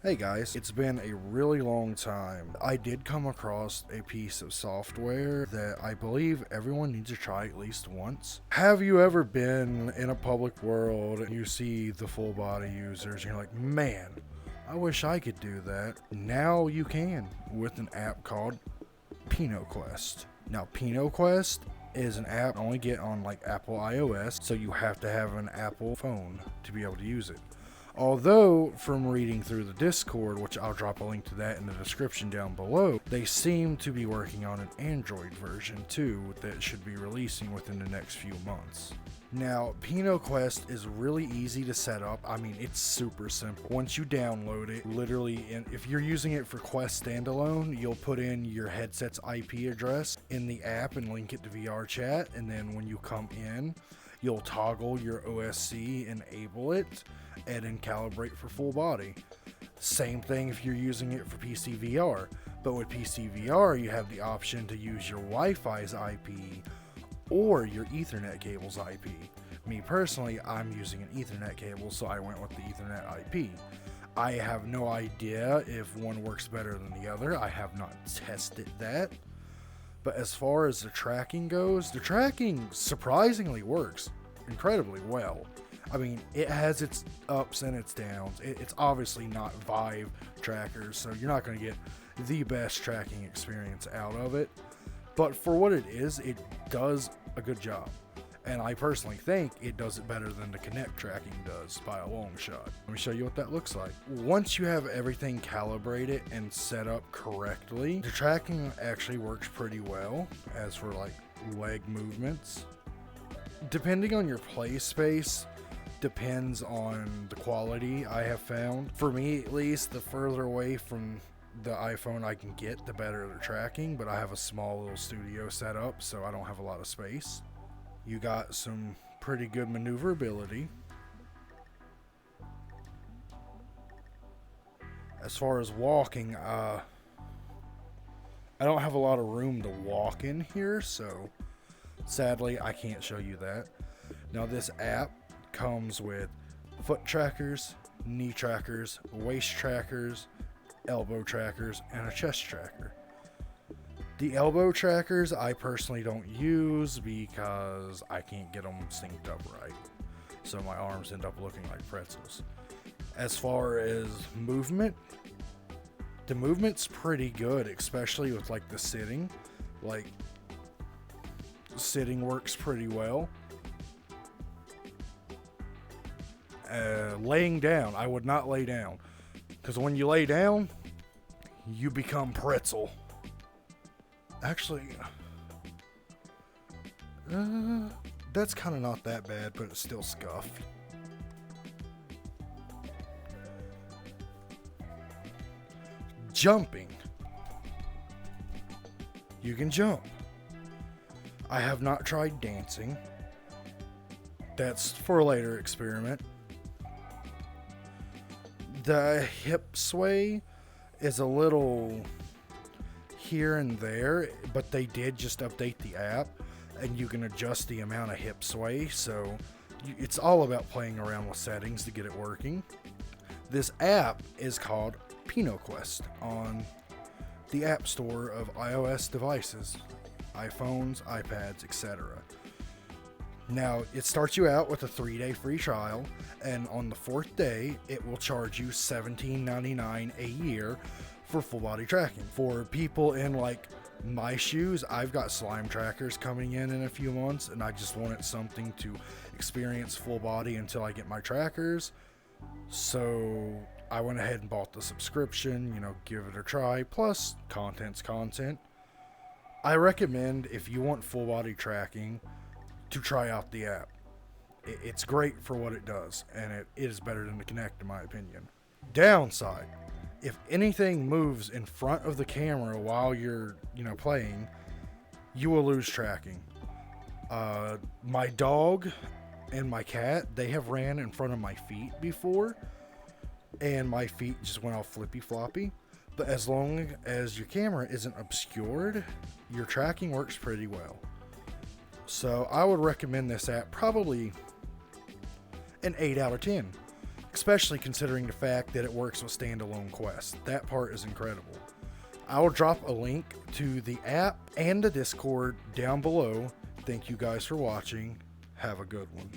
Hey guys, it's been a really long time. I did come across a piece of software that I believe everyone needs to try at least once. Have you ever been in a public world and you see the full body users and you're like, man, I wish I could do that. Now you can with an app called pinoquest. Now pinoquest is an app only get on like Apple iOS, so you have to have an Apple phone to be able to use it. Although, from reading through the Discord, which I'll drop a link to that in the description down below, they seem to be working on an Android version too that should be releasing within the next few months. Now, pinoquest is really easy to set up. I mean, it's super simple. Once you download it, literally, if you're using it for queststandalone, you'll put in your headset's IP address in the app and link it to VRChat, and then when you come in, you'll toggle your OSC, enable it, and then calibrate for full body. Same thing if you're using it for pcvr, but with pcvr you have the option to use your Wi-Fi's IP or your Ethernet cable's IP. Me personally, I'm using an Ethernet cable, so I went with the Ethernet IP. I have no idea if one works better than the other. I have not tested that. But as far as the tracking goes, the tracking surprisingly works incredibly well. I mean, it has its ups and its downs. It's obviously not Vive trackers, so you're not going to get the best tracking experience out of it. But for what it is, it does a good job. And I personally think it does it better than the Kinect tracking does by a long shot. Let me show you what that looks like. Once you have everything calibrated and set up correctly, the tracking actually works pretty well as for like leg movements. Depending on your play space, depends on the quality I have found. For me at least, the further away from the iPhone I can get, the better the tracking, but I have a small little studio set up, so I don't have a lot of space. You got some pretty good maneuverability. As far as walking, I don't have a lot of room to walk in here, so sadly I can't show you that. Now this app comes with foot trackers, knee trackers, waist trackers, elbow trackers, and a chest tracker. The elbow trackers I personally don't use because I can't get them synced up right, so my arms end up looking like pretzels. As far as movement, the movement's pretty good, especially with like the sitting. Like, sitting works pretty well. Laying down, I would not lay down, because when you lay down, you become pretzel. Actually, that's kind of not that bad, but it's still scuffed. Jumping. You can jump. I have not tried dancing. That's for a later experiment. The hip sway is a little here and there, but they did just update the app and you can adjust the amount of hip sway, so it's all about playing around with settings to get it working. This app is called pinoquest on the App Store of iOS devices, iPhones, iPads, etc. Now, it starts you out with a 3-day free trial, and on the 4th day, it will charge you $17.99 a year for full body tracking. For people in like my shoes, I've got slime trackers coming in a few months, and I just wanted something to experience full body until I get my trackers. So I went ahead and bought the subscription, give it a try, plus content's content. I recommend, if you want full body tracking, to try out the app. It's great for what it does, and it is better than the Kinect in my opinion. Downside: if anything moves in front of the camera while you're, playing, you will lose tracking. My dog and my cat, they have ran in front of my feet before, and my feet just went all flippy floppy. But as long as your camera isn't obscured, your tracking works pretty well. So I would recommend this app probably an 8 out of 10. especially considering the fact that it works with standalone quests. That part is incredible. I'll drop a link to the app and the Discord down below. Thank you guys for watching. Have a good one.